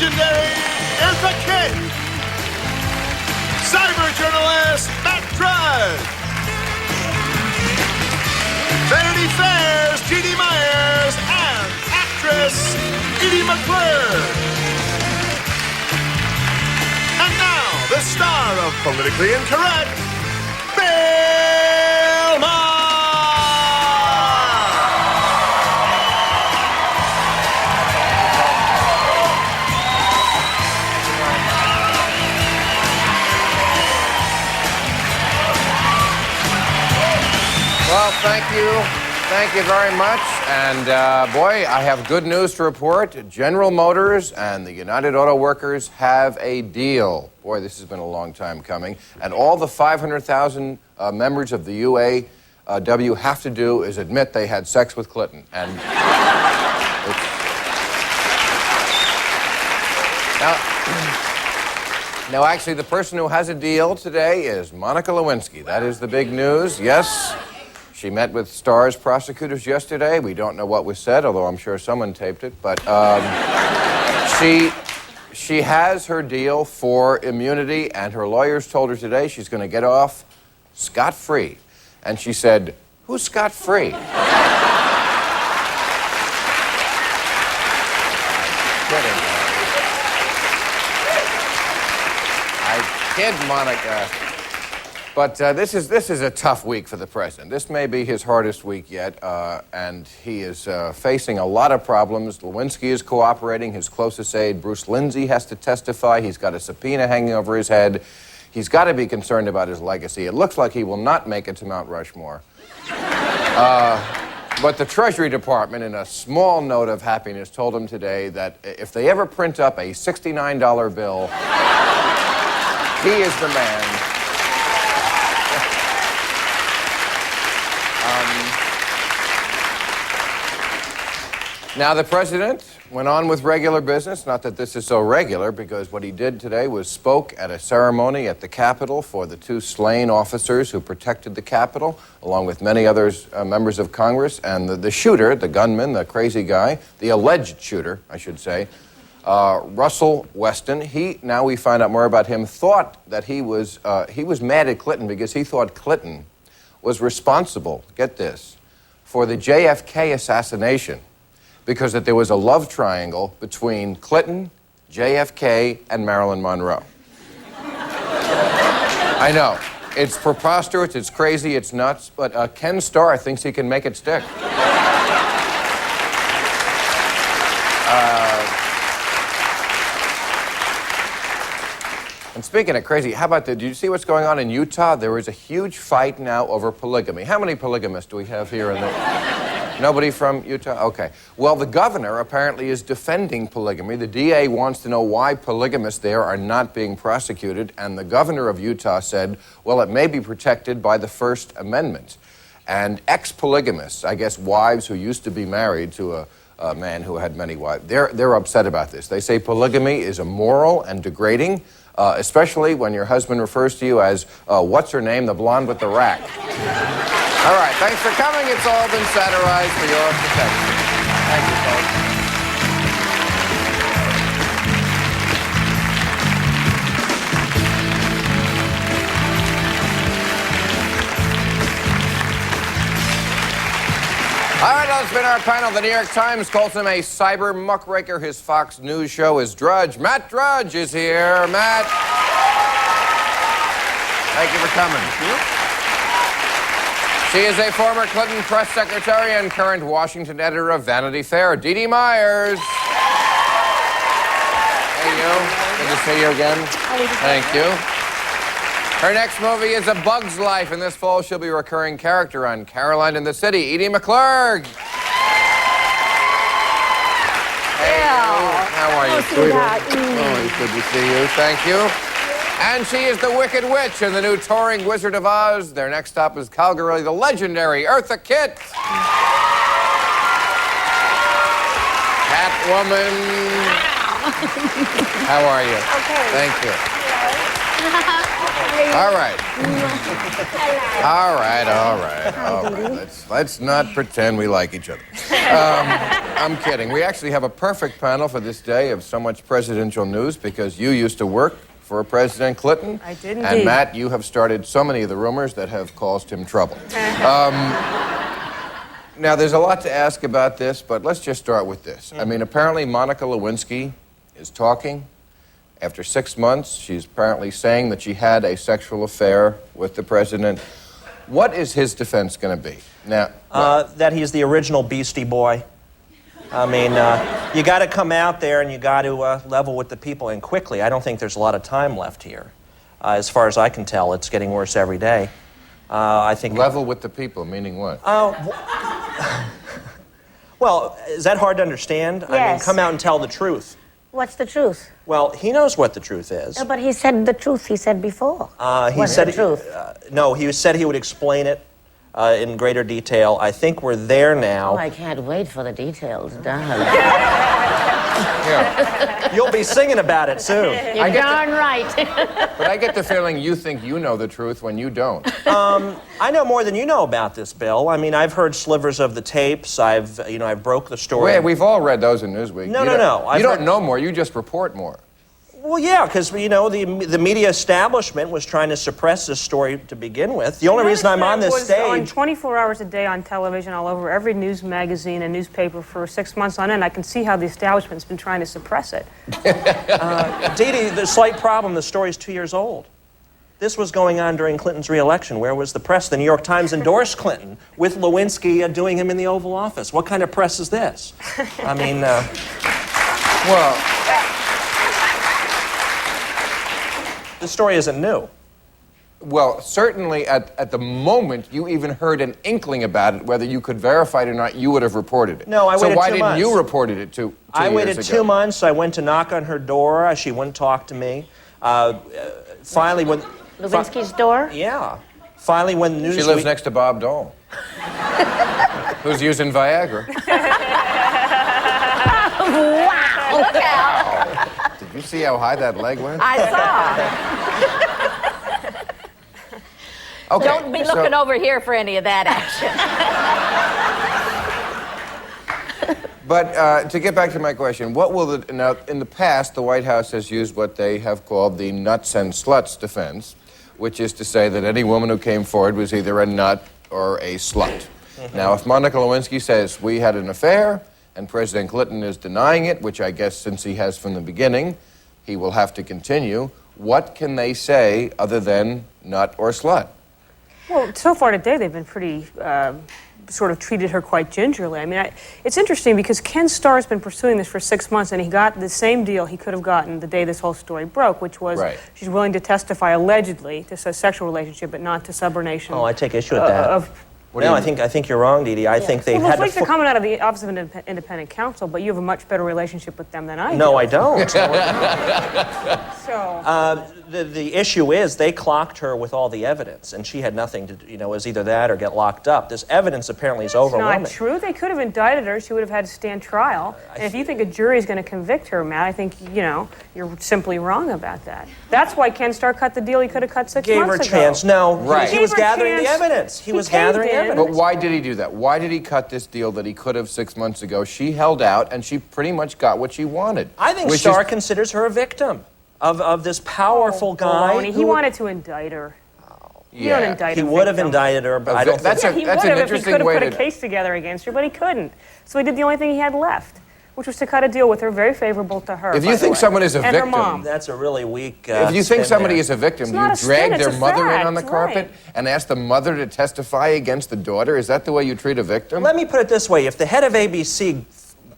legendary Eartha Kitt, cyber journalist Matt Drudge, Vanity Fair's G.D. Myers, and actress Edie McClure. And now, the star of Politically Incorrect, Bill Maher. Well, thank you. Thank you very much. And, boy, I have good news to report. General Motors and the United Auto Workers have a deal. Boy, this has been a long time coming. And all the 500,000 members of the UAW have to do is admit they had sex with Clinton. And now, actually, the person who has a deal today is Monica Lewinsky. That is the big news. Yes. She met with Star's prosecutors yesterday. We don't know what was said, although I'm sure someone taped it. But she has her deal for immunity, and her lawyers told her today she's going to get off scot-free. And she said, "Who's scot-free?" I kid, Monica. But this is a tough week for the president. This may be his hardest week yet, and he is facing a lot of problems. Lewinsky is cooperating. His closest aide, Bruce Lindsay, has to testify. He's got a subpoena hanging over his head. He's got to be concerned about his legacy. It looks like he will not make it to Mount Rushmore. But the Treasury Department, in a small note of happiness, told him today that if they ever print up a $69 bill, he is the man. Now, the president went on with regular business. Not that this is so regular, because what he did today was spoke at a ceremony at the Capitol for the two slain officers who protected the Capitol, along with many others, members of Congress. And the shooter, the gunman, the crazy guy, the alleged shooter, I should say, Russell Weston, now we find out more about him, thought that he was mad at Clinton because he thought Clinton was responsible, get this, for the JFK assassination, because that there was a love triangle between Clinton, JFK, and Marilyn Monroe. I know. It's preposterous, it's crazy, it's nuts, but Ken Starr thinks he can make it stick. And speaking of crazy, how about did you see what's going on in Utah? There is a huge fight now over polygamy. How many polygamists do we have here in the... Nobody from Utah? Okay. Well, the governor apparently is defending polygamy. The DA wants to know why polygamists there are not being prosecuted, and the governor of Utah said, well, it may be protected by the First Amendment. And ex-polygamists, I guess wives who used to be married to a man who had many wives, they're upset about this. They say polygamy is immoral and degrading, especially when your husband refers to you as, what's her name, the blonde with the rack. All right, thanks for coming. It's all been satirized for your protection. Thank you, folks. All right, let's spin our panel. The New York Times calls him a cyber muckraker. His Fox News show is Drudge. Matt Drudge is here. Matt. Thank you for coming. Thank you. She is a former Clinton press secretary and current Washington editor of Vanity Fair, D.D. Myers. Hey, you. Good to see you again. Thank you. Her next movie is A Bug's Life, and this fall she'll be a recurring character on Caroline in the City, Edie McClure. Hey, you. How are you, sweetheart? Oh, it's good to see you. Thank you. And she is the Wicked Witch in the new touring Wizard of Oz. Their next stop is Calgary, the legendary Eartha Kitt. Catwoman. How are you? Okay. Thank you. All right. All right. Let's not pretend we like each other. I'm kidding. We actually have a perfect panel for this day of so much presidential news because you used to work for President Clinton. I did indeed. And Matt, you have started so many of the rumors that have caused him trouble. Now, there's a lot to ask about this, but let's just start with this. I mean, apparently Monica Lewinsky is talking. After 6 months, she's apparently saying that she had a sexual affair with the president. What is his defense going to be? Now, that he's the original Beastie Boy. I mean, you got to come out there and you got to level with the people, and quickly. I don't think there's a lot of time left here. As far as I can tell, it's getting worse every day. I think level with the people, meaning what? Well, is that hard to understand? Yes. I mean, come out and tell the truth. What's the truth? Well, he knows what the truth is. No, but he said the truth he said before. What's the truth? No, he said he would explain it in greater detail. I think we're there now. Oh, I can't wait for the details, darling. Yeah. You'll be singing about it soon. You're darn right. But I get the feeling you think you know the truth when you don't. I know more than you know about this, Bill. I mean, I've heard slivers of the tapes. I've broke the story. Wait, we've all read those in Newsweek. No. You don't know more. You just report more. Well, yeah, because, the media establishment was trying to suppress this story to begin with. The only reason I'm on this was stage... on 24 hours a day on television, all over every news magazine and newspaper for 6 months on end. I can see how the establishment's been trying to suppress it. Dee Dee, the slight problem, the story's 2 years old. This was going on during Clinton's re-election. Where was the press? The New York Times endorsed Clinton with Lewinsky doing him in the Oval Office. What kind of press is this? I mean, Well... the story isn't new. Well, certainly at the moment you even heard an inkling about it, whether you could verify it or not, you would have reported it. No, I waited 2 months. So why didn't you report it two years ago? I waited 2 months. I went to knock on her door. She wouldn't talk to me. Finally, when... Lewinsky's door? Yeah. Finally, when Newsweek... She lives next to Bob Dole, who's using Viagra. Wow! Did you see how high that leg went? I saw. Okay, Don't be looking over here for any of that action. But to get back to my question, what will now, in the past, the White House has used what they have called the nuts and sluts defense, which is to say that any woman who came forward was either a nut or a slut. Now, if Monica Lewinsky says, we had an affair, and President Clinton is denying it, which I guess since he has from the beginning, he will have to continue, what can they say other than nut or slut? Well, so far today, they've been pretty, sort of treated her quite gingerly. I mean, it's interesting because Ken Starr's been pursuing this for 6 months, and he got the same deal he could have gotten the day this whole story broke, which was she's willing to testify allegedly to a sexual relationship, but not to subordination. Oh, I take issue with that. No, I think you're wrong, Dee Dee. I think they've had to... They're coming out of the Office of Independent Counsel, but you have a much better relationship with them than I do. No, I don't. So... The issue is they clocked her with all the evidence, and she had nothing to do, it was either that or get locked up. This evidence apparently is overwhelming. It's not true. They could have indicted her. She would have had to stand trial. And if you think a jury is going to convict her, Matt, I think, you're simply wrong about that. That's why Ken Starr cut the deal he could have cut 6 months ago. Gave her a chance. No, he was Gave her a gathering the chance. evidence. He was caved gathering in. evidence. But why did he do that? Why did he cut this deal that he could have 6 months ago? She held out, and she pretty much got what she wanted. I think Starr considers her a victim of this powerful guy. He wanted to indict her. You don't indict he a would have victim. indicted her, but I don't think... He would have if he could have put a case together against her, but he couldn't. So he did the only thing he had left, which was to cut a deal with her very favorable to her. If you think someone is a and victim... her mom. That's a really weak if you think somebody is a victim, do you drag their mother in on the carpet right. and ask the mother to testify against the daughter? Is that the way you treat a victim? Let me put it this way. If the head of ABC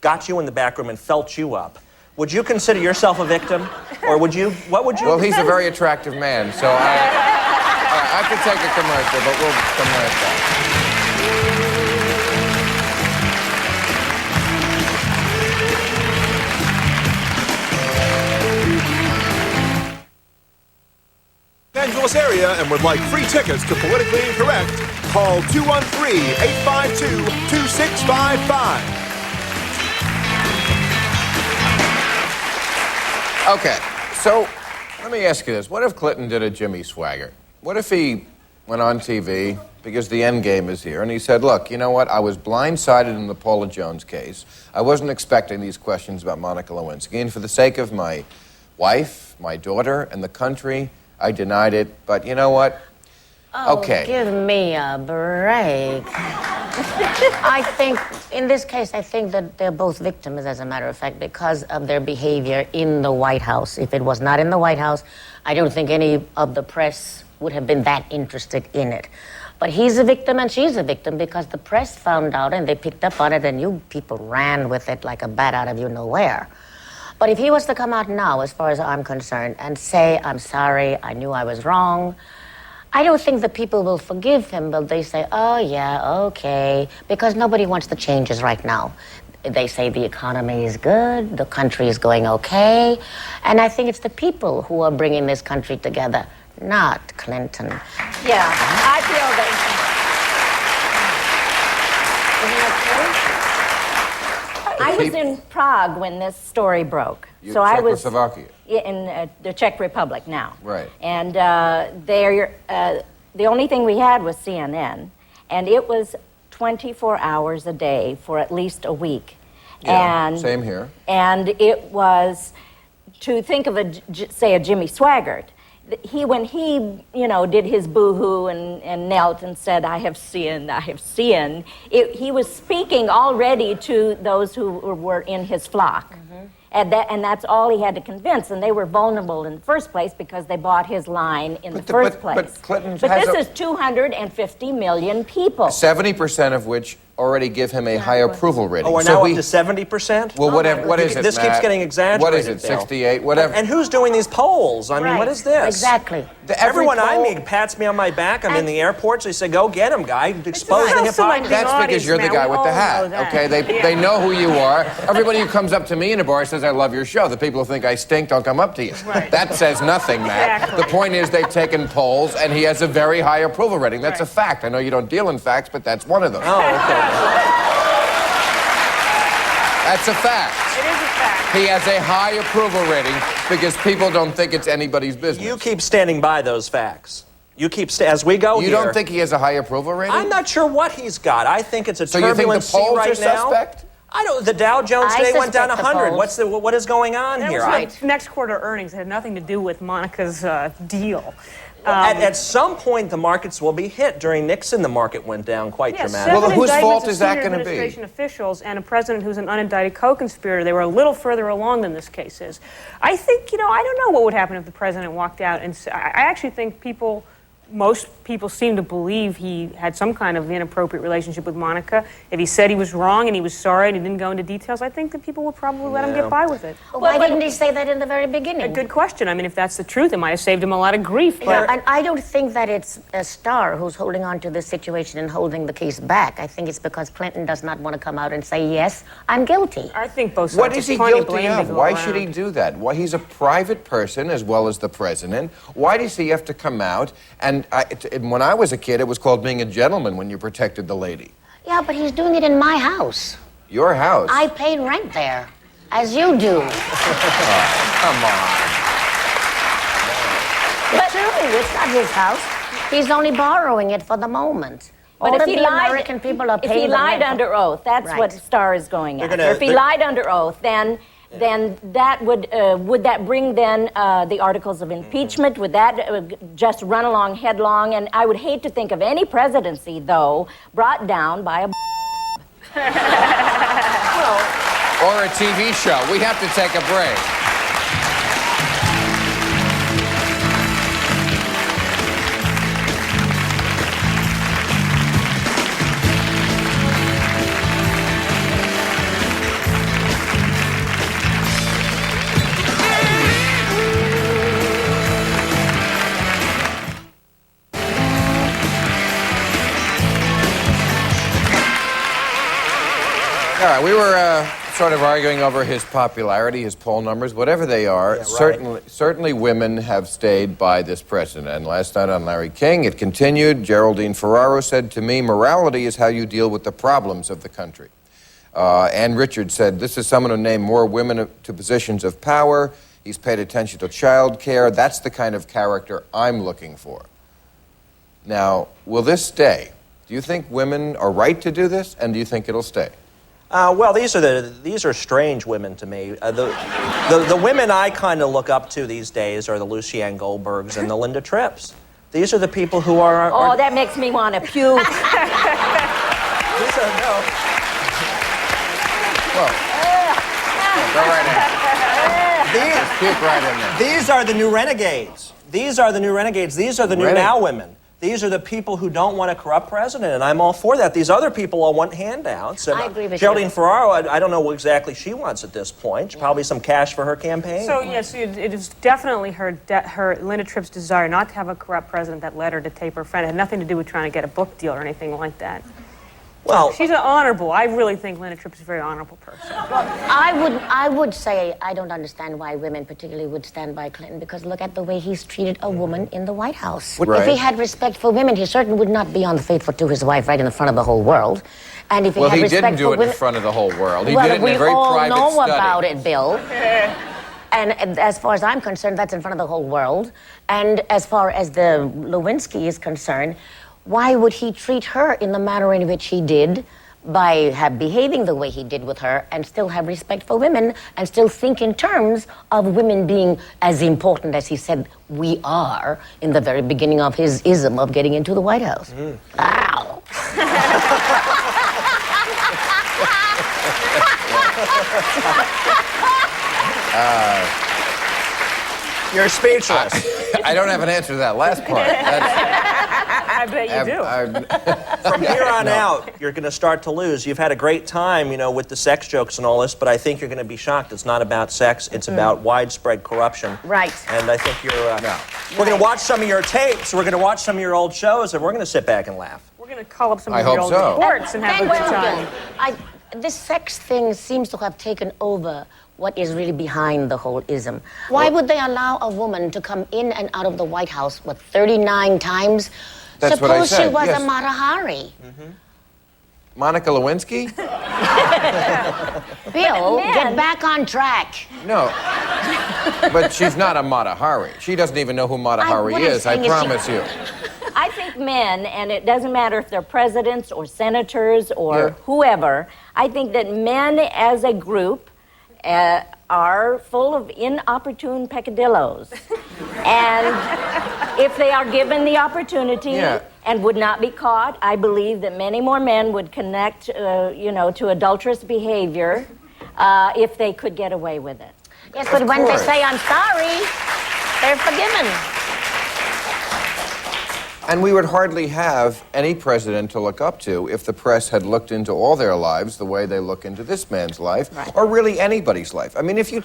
got you in the back room and felt you up, would you consider yourself a victim? Or what would you... Well, he's a very attractive man, so I could take a commercial, but we'll come right back. Angeles area and would like free tickets to Politically Incorrect, call 213-852-2655. Okay, so let me ask you this. What if Clinton did a Jimmy Swaggart? What if he went on TV, because the end game is here. And he said, look, you know what? I was blindsided in the Paula Jones case. I wasn't expecting these questions about Monica Lewinsky. And for the sake of my wife, my daughter, and the country, I denied it. But you know what? Oh, Okay. give me a break. I think, in this case, I think that they're both victims, as a matter of fact, because of their behavior in the White House. If it was not in the White House, I don't think any of the press would have been that interested in it. But he's a victim and she's a victim because the press found out and they picked up on it and you people ran with it like a bat out of you nowhere. But if he was to come out now, as far as I'm concerned, and say, I'm sorry, I knew I was wrong, I don't think the people will forgive him, but they say, oh, yeah, okay, because nobody wants the changes right now. They say the economy is good, the country is going okay, and I think it's the people who are bringing this country together, not Clinton. Yeah, I feel that. I was in Prague when this story broke. So I was Czechoslovakia. In the Czech Republic now. Right. And the only thing we had was CNN, and it was 24 hours a day for at least a week. Yeah, and same here. And it was, to think of say a Jimmy Swaggart, when he did his boo-hoo and knelt and said, I have sinned, he was speaking already to those who were in his flock. Mm-hmm. And that's all he had to convince. And they were vulnerable in the first place because they bought his line in the first place. But Clinton But this is 250 million people. 70% of which already give him a high approval rating. Oh, we're now up to 70%? Well, whatever. What is it, This Matt? keeps getting exaggerated, What is it, Bill. 68, whatever? And who's doing these polls? I mean, what is this? Exactly. Everyone I meet pats me on my back. I'm in the airports. They say, go get him, guy. Expose the hypocrisy. That's because you're the guy with the hat, okay? They know who you are. Everybody who comes up to me in a bar says, I love your show. The people who think I stink don't come up to you. Right. That says nothing, Matt. Exactly. The point is they've taken polls, and he has a very high approval rating. That's a fact. I know you don't deal in facts, but that's one of them. Oh, okay. That's a fact. It is a fact. He has a high approval rating because people don't think it's anybody's business. You keep standing by those facts. You keep, as we go You here. don't think he has a high approval rating? I'm not sure what he's got. I think it's a So you think the turbulent sea polls right are now. suspect? I don't. The Dow Jones I today went down suspect the 100. polls. What is going on That here? was the next quarter earnings. It had nothing to do with Monica's deal. At some point, the markets will be hit. During Nixon, the market went down quite dramatically. Well, whose fault indictments of is that senior gonna be? administration officials and a president who's an unindicted co-conspirator. They were a little further along than this case is. I think, I don't know what would happen if the president walked out and I actually think most people seem to believe he had some kind of inappropriate relationship with Monica. If he said he was wrong and he was sorry and he didn't go into details, I think that people would probably let him get by with it. Why didn't he say that in the very beginning? A good question. I mean, if that's the truth, it might have saved him a lot of grief. But Yeah, and I don't think that it's a star who's holding on to this situation and holding the case back. I think it's because Clinton does not want to come out and say, yes, I'm guilty. I think both sides. What is There's he plenty guilty blame to of? go Why around. should he do that? Why he's a private person as well as the president. Why does he have to come out? And when I was a kid, it was called being a gentleman when you protected the lady. Yeah, but he's doing it in my house. Your house. I paid rent there, as you do. Come on. But true, it's not his house. He's only borrowing it for the moment. But All if of he the lied, American people are if paying he the lied rent. under oath, that's Right. what Starr is going They're after. gonna- If he lied under oath, then that would that bring then the articles of impeachment? Would that just run along headlong? And I would hate to think of any presidency, though, brought down by a Or a TV show. We have to take a break. All right, we were sort of arguing over his popularity, his poll numbers, whatever they are. Yeah, right. Certainly women have stayed by this president. And last night on Larry King, it continued. Geraldine Ferraro said to me, morality is how you deal with the problems of the country. Ann Richards said, this is someone who named more women to positions of power. He's paid attention to child care. That's the kind of character I'm looking for. Now, will this stay? Do you think women are right to do this, and do you think it'll stay? Well, these are strange women to me. The women I kind of look up to these days are the Lucianne Goldbergs and the Linda Tripps. These are the people who are... Oh, that makes me want to puke. These are, no. Go right in. Just puke right in there. These are the new renegades. These are the new renegades. These are the new now women. These are the people who don't want a corrupt president, and I'm all for that. These other people all want handouts. And I agree with Geraldine you. Ferraro, I don't know what exactly she wants at this point. Probably some cash for her campaign. So, yes, it is definitely her Linda Tripp's desire not to have a corrupt president that led her to tape her friend. It had nothing to do with trying to get a book deal or anything like that. Well, She's an honorable. I really think Linda Tripp is a very honorable person. I would say I don't understand why women particularly would stand by Clinton, because look at the way he's treated a woman in the White House. Right. If he had respect for women, he certainly would not be unfaithful to his wife right in the front of the whole world. And if he Well, had he respect didn't do for it women, in front of the whole world. He well, did it in a very we all private know study. about it, Bill. And as far as I'm concerned, that's in front of the whole world. And as far as the Lewinsky is concerned, why would he treat her in the manner in which he did, by behaving the way he did with her, and still have respect for women, and still think in terms of women being as important as he said we are in the very beginning of his ism of getting into the White House? Ow. you're speechless. I don't have an answer to that last part. I bet you do. From here on out, you're going to start to lose. You've had a great time, with the sex jokes and all this, but I think you're going to be shocked. It's not about sex. It's about widespread corruption. Right. And I think you're... We're going to watch some of your tapes. We're going to watch some of your old shows, and we're going to sit back and laugh. We're going to call up some I of your hope old so. reports and have a good Thank you, time. Bill. This sex thing seems to have taken over what is really behind the whole ism. Why would they allow a woman to come in and out of the White House, 39 times? That's what I Suppose she said, was yes. a Mata Hari. Monica Lewinsky? Bill, man- get back on track. No. But she's not a Mata Hari. She doesn't even know who Mata Hari what I'm is, I saying is promise she- you. I think men, and it doesn't matter if they're presidents or senators or Yeah. whoever, I think that men as a group are full of inopportune peccadillos. And if they are given the opportunity Yeah. and would not be caught, I believe that many more men would connect, to adulterous behavior if they could get away with it. Yes, but when they course. say I'm sorry, they're forgiven. And we would hardly have any president to look up to if the press had looked into all their lives the way they look into this man's life, or really anybody's life. I mean, if you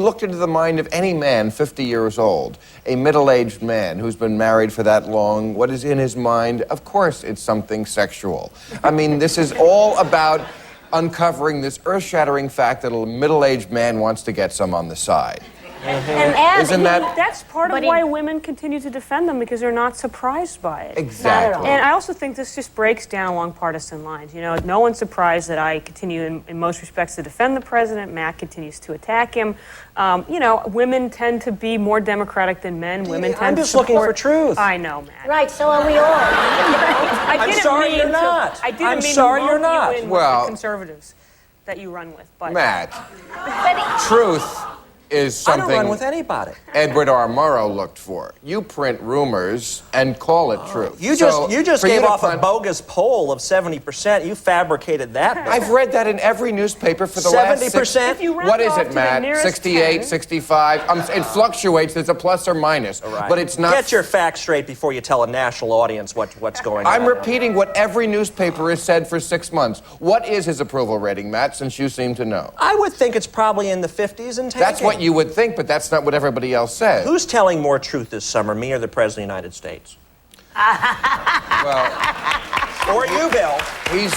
looked into the mind of any man 50 years old, a middle-aged man who's been married for that long, what is in his mind? Of course it's something sexual. I mean, this is all about uncovering this earth-shattering fact that a middle-aged man wants to get some on the side. And Isn't that... That's part of But why women continue to defend them, because they're not surprised by it. Exactly. And I also think this just breaks down along partisan lines. No one's surprised that I continue in most respects to defend the president. Matt continues to attack him. Women tend to be more democratic than men. Women tend I'm to just looking for support- truth. I know, Matt. Right, so are we all. I didn't sorry mean you're to- not. I didn't I'm mean sorry to you're lump not. you in Well- with the conservatives that you run with. But Matt, truth is I don't something run with anybody. Edward R. Murrow looked for. You print rumors and call it truth. You So, just for you gave to off a print- bogus poll of 70%. You fabricated that. I've read that in every newspaper for the last 70%? If you round What is off it, to the Matt? nearest 68, 10. 65? It fluctuates. There's a plus or minus. Right. But it's not... Get your facts straight before you tell a national audience what's going on. I'm repeating what every newspaper has said for 6 months. What is his approval rating, Matt, since you seem to know? I would think it's probably in the 50s and 10s. That's what you would think, but that's not what everybody else says. Who's telling more truth this summer, me or the President of the United States? Well, Or you, Bill? he's...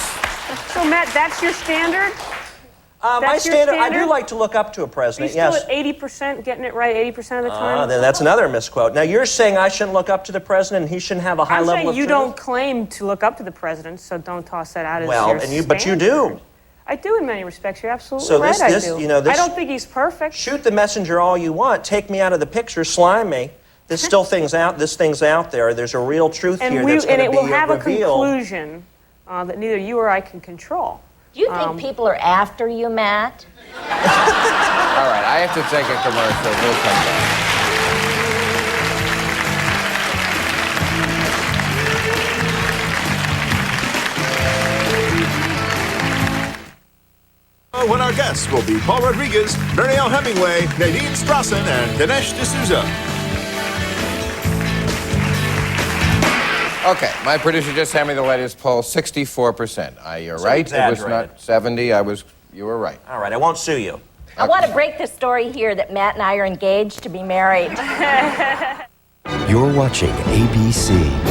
So, Matt, that's your standard? My That's your standard, I standard? do like to look up to a Are you president, still yes. at 80%, getting it right 80% of the time? Then that's another misquote. Now, you're saying I shouldn't look up to the president and he shouldn't have a high I'm level saying of you truth? don't claim to look up to the president, so don't toss that out as Well, your but you do. standard. I do in many respects. You're absolutely So right. this- I do. you know, this- I don't think he's perfect. Shoot the messenger all you want. Take me out of the picture, slime me. This thing's out there. There's a real truth here that's going to be revealed. And it will have a conclusion that neither you or I can control. Do you think people are after you, Matt? All right, I have to take a commercial. We'll come back. When our guests will be Paul Rodriguez, Mariel Hemingway, Nadine Strassen, and Dinesh D'Souza. Okay, my producer just handed me the latest poll, 64%. You're So right. It was exaggerated. not 70. You were right. All right, I won't sue you. I want to break the story here that Matt and I are engaged to be married. You're watching ABC.